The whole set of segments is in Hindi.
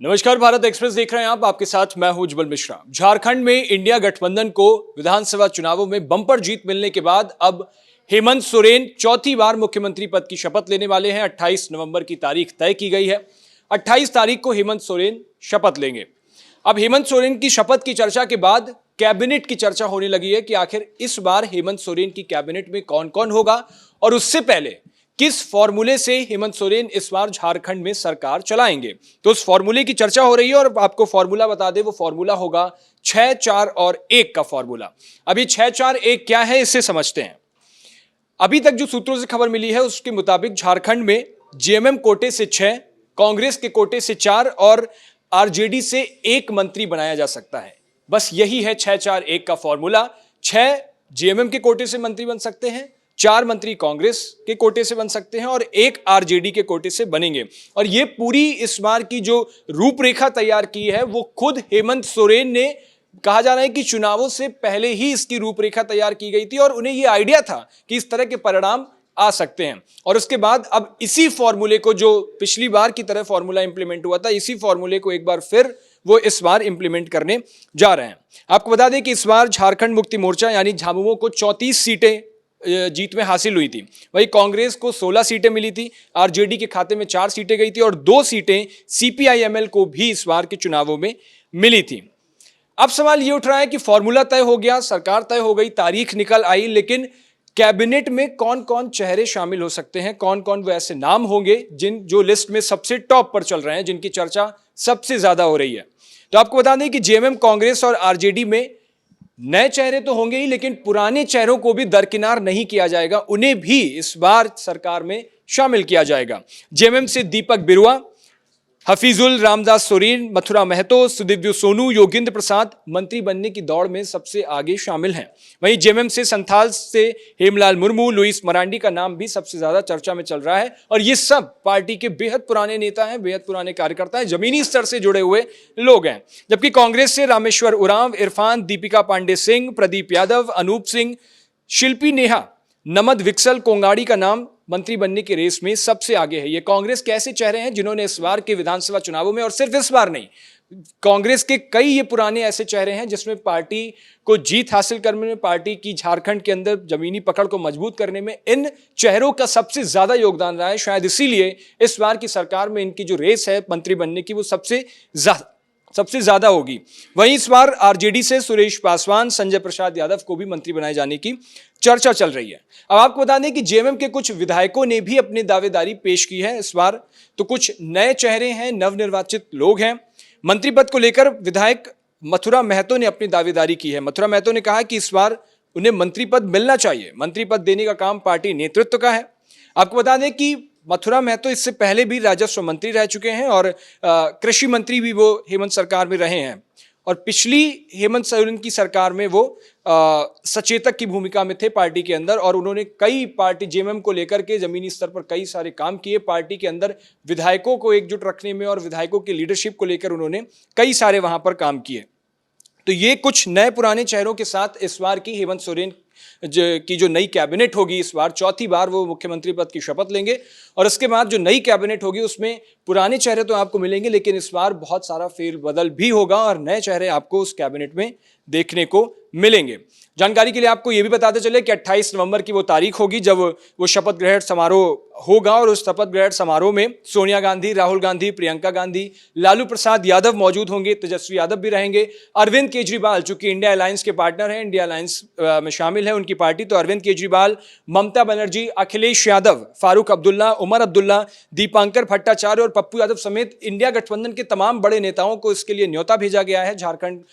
नमस्कार, भारत एक्सप्रेस देख रहे हैं आप। आपके साथ मैं हूं उज्जवल मिश्रा। झारखंड में इंडिया गठबंधन को विधानसभा चुनावों में बंपर जीत मिलने के बाद अब हेमंत सोरेन चौथी बार मुख्यमंत्री पद की शपथ लेने वाले हैं। 28 नवंबर की तारीख तय की गई है। 28 तारीख को हेमंत सोरेन शपथ लेंगे। अब हेमंत सोरेन की शपथ की चर्चा के बाद कैबिनेट की चर्चा होने लगी है कि आखिर इस बार हेमंत सोरेन की कैबिनेट में कौन कौन होगा और उससे पहले किस फॉर्मूले से हेमंत सोरेन इस बार झारखंड में सरकार चलाएंगे। तो उस फॉर्मूले की चर्चा हो रही है और आपको फॉर्मूला बता दें, वो फॉर्मूला होगा 6 4 और 1 का फॉर्मूला। अभी 6 4 1 क्या है, इससे समझते हैं। अभी तक जो सूत्रों से खबर मिली है उसके मुताबिक झारखंड में जेएमएम कोटे से 6, कांग्रेस के कोटे से 4 और आरजेडी से 1 मंत्री बनाया जा सकता है। बस यही है 6 4 1 का फॉर्मूला। 6 जेएमएम के कोटे से मंत्री बन सकते हैं, 4 मंत्री कांग्रेस के कोटे से बन सकते हैं और 1 आरजेडी के कोटे से बनेंगे। और ये पूरी इस बार की जो रूपरेखा तैयार की है वो खुद हेमंत सोरेन ने, कहा जा रहा है कि चुनावों से पहले ही इसकी रूपरेखा तैयार की गई थी और उन्हें यह आइडिया था कि इस तरह के परिणाम आ सकते हैं। और उसके बाद अब इसी फॉर्मूले को, जो पिछली बार की तरह फॉर्मूला इंप्लीमेंट हुआ था, इसी फॉर्मूले को एक बार फिर वो इस बार इंप्लीमेंट करने जा रहे हैं। आपको बता दें कि इस बार झारखंड मुक्ति मोर्चा यानी झामुमो को 34 सीटें जीत में हासिल हुई थी। वही कांग्रेस को 16 सीटें मिली थी, आरजेडी के खाते में 4 सीटें गई थी और 2 सीटें सीपीआईएमएल को भी इस बार के चुनावों में मिली थी। अब सवाल ये उठ रहा है कि फॉर्मूला तय हो गया, सरकार तय हो गई, तारीख निकल आई, लेकिन कैबिनेट में कौन कौन चेहरे शामिल हो सकते हैं, कौन कौन वो ऐसे नाम होंगे जो लिस्ट में सबसे टॉप पर चल रहे हैं, जिनकी चर्चा सबसे ज्यादा हो रही है। तो आपको बता दें कि जेएमएम, कांग्रेस और आरजेडी में नए चेहरे तो होंगे ही, लेकिन पुराने चेहरों को भी दरकिनार नहीं किया जाएगा, उन्हें भी इस बार सरकार में शामिल किया जाएगा। जेएमएम से दीपक बिरुआ, हफीजुल रामदास सोरेन, मथुरा महतो, सुदिव्य सोनू, योगेंद्र प्रसाद मंत्री बनने की दौड़ में सबसे आगे शामिल हैं। वहीं जेएमएम से संथाल से हेमलाल मुर्मू, लुइस मरांडी का नाम भी सबसे ज्यादा चर्चा में चल रहा है। और ये सब पार्टी के बेहद पुराने नेता हैं, बेहद पुराने कार्यकर्ता हैं, जमीनी स्तर से जुड़े हुए लोग हैं। जबकि कांग्रेस से रामेश्वर उरांव, इरफान, दीपिका पांडे सिंह, प्रदीप यादव, अनूप सिंह, शिल्पी नेहा, नमद विक्सल कोंगाड़ी का नाम मंत्री बनने की रेस में सबसे आगे है। ये कांग्रेस के ऐसे चेहरे हैं जिन्होंने इस बार के विधानसभा चुनावों में, और सिर्फ इस बार नहीं, कांग्रेस के कई ये पुराने ऐसे चेहरे हैं जिसमें पार्टी को जीत हासिल करने में, पार्टी की झारखंड के अंदर जमीनी पकड़ को मजबूत करने में इन चेहरों का सबसे ज्यादा योगदान रहा है। शायद इसीलिए इस बार की सरकार में इनकी जो रेस है मंत्री बनने की, वो सबसे ज्यादा होगी। वहीं इस बार आरजेडी से सुरेश पासवान, संजय प्रसाद यादव को भी मंत्री बनाए जाने की चर्चा चल रही है। अब आपको बता दें कि जेएमएम के कुछ विधायकों ने भी अपनी दावेदारी पेश की है इस बार। तो कुछ नए चेहरे हैं, नवनिर्वाचित लोग हैं। मंत्री पद को लेकर विधायक मथुरा महतो ने अपनी दावेदारी की है। मथुरा महतो ने कहा कि इस बार उन्हें मंत्री पद मिलना चाहिए। मंत्री पद देने का काम पार्टी नेतृत्व का है। आपको बता दें कि मथुरा महतो इससे पहले भी राजस्व मंत्री रह चुके हैं और कृषि मंत्री भी वो हेमंत सरकार में रहे हैं। और पिछली हेमंत सोरेन की सरकार में वो सचेतक की भूमिका में थे पार्टी के अंदर, और उन्होंने कई पार्टी जेएमएम को लेकर के जमीनी स्तर पर कई सारे काम किए। पार्टी के अंदर विधायकों को एकजुट रखने में और विधायकों की लीडरशिप को लेकर उन्होंने कई सारे वहां पर काम किए। तो ये कुछ नए पुराने चेहरों के साथ इस बार की हेमंत सोरेन की जो नई कैबिनेट होगी, इस बार चौथी बार वो मुख्यमंत्री पद की शपथ लेंगे। और उसके बाद जो नई कैबिनेट होगी उसमें पुराने चेहरे तो आपको मिलेंगे, लेकिन इस बार बहुत सारा फेरबदल भी होगा और नए चेहरे आपको उस कैबिनेट में देखने को मिलेंगे। जानकारी के लिए आपको यह भी बताते चले कि 28 नवंबर की वो तारीख होगी जब वो शपथ ग्रहण समारोह होगा। और उस शपथ ग्रहण समारोह में सोनिया गांधी, राहुल गांधी, प्रियंका गांधी, लालू प्रसाद यादव मौजूद होंगे, तेजस्वी यादव भी रहेंगे। अरविंद केजरीवाल, चूंकि इंडिया अलायंस के पार्टनर हैं, इंडिया अलायंस में शामिल है उनकी पार्टी, तो अरविंद केजरीवाल, ममता बनर्जी, अखिलेश यादव, फारूक अब्दुल्ला, उमर अब्दुल्ला, दीपांकर भट्टाचार्य और पप्पू यादव समेत इंडिया गठबंधन के तमाम बड़े नेताओं को इसके लिए न्योता भेजा गया है। झारखंड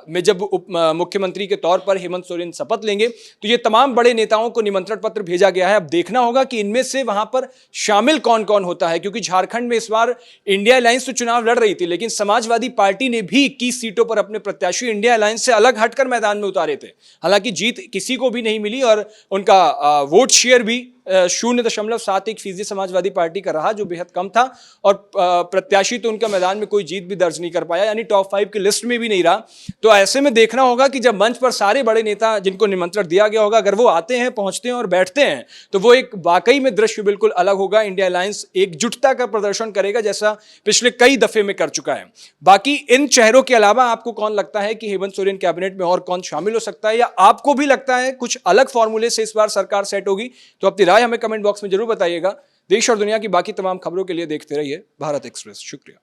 में जब मुख्यमंत्री के तौर पर हेमंत सोरेन शपथ लेंगे तो ये तमाम बड़े नेताओं को निमंत्रण पत्र भेजा गया है। अब देखना होगा कि इनमें से वहां पर शामिल कौन कौन होता है, क्योंकि झारखंड में इस बार इंडिया अलायंस तो चुनाव लड़ रही थी, लेकिन समाजवादी पार्टी ने भी 21 सीटों पर अपने प्रत्याशी इंडिया अलायंस से अलग हटकर मैदान में उतारे थे। हालांकि जीत किसी को भी नहीं मिली और उनका वोट शेयर भी 0.71% समाजवादी पार्टी का रहा, जो बेहद कम था, और प्रत्याशी तो उनका मैदान में कोई जीत भी दर्ज नहीं कर पाया, यानी टॉप 5 की लिस्ट में भी नहीं रहा। तो ऐसे में देखना होगा कि जब मंच पर सारे बड़े नेता जिनको निमंत्रण दिया गया होगा, अगर वो आते हैं, पहुंचते हैं और बैठते हैं, तो वो एक वाकई में दृश्य बिल्कुल अलग होगा। इंडिया अलायंस एकजुटता का प्रदर्शन करेगा, जैसा पिछले कई दफे में कर चुका है। बाकी इन चेहरों के अलावा आपको कौन लगता है कि हेमंत सोरेन कैबिनेट में और कौन शामिल हो सकता है, या आपको भी लगता है कुछ अलग फॉर्मूले से इस बार सरकार सेट होगी? तो अपनी राय हमें कमेंट बॉक्स में जरूर बताइएगा। देश और दुनिया की बाकी तमाम खबरों के लिए देखते रहिए भारत एक्सप्रेस। शुक्रिया।